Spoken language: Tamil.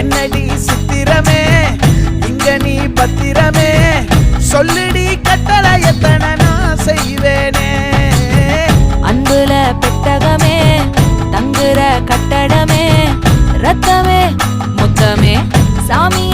என்னடி சித்திரமே இங்க நீ பத்திரமே சொல்லுடி கட்டளை எத்தனை நான் செய்வேனே அன்புல பெட்டகமே தங்குற கட்டடமே ரத்தமே முத்தமே சாமி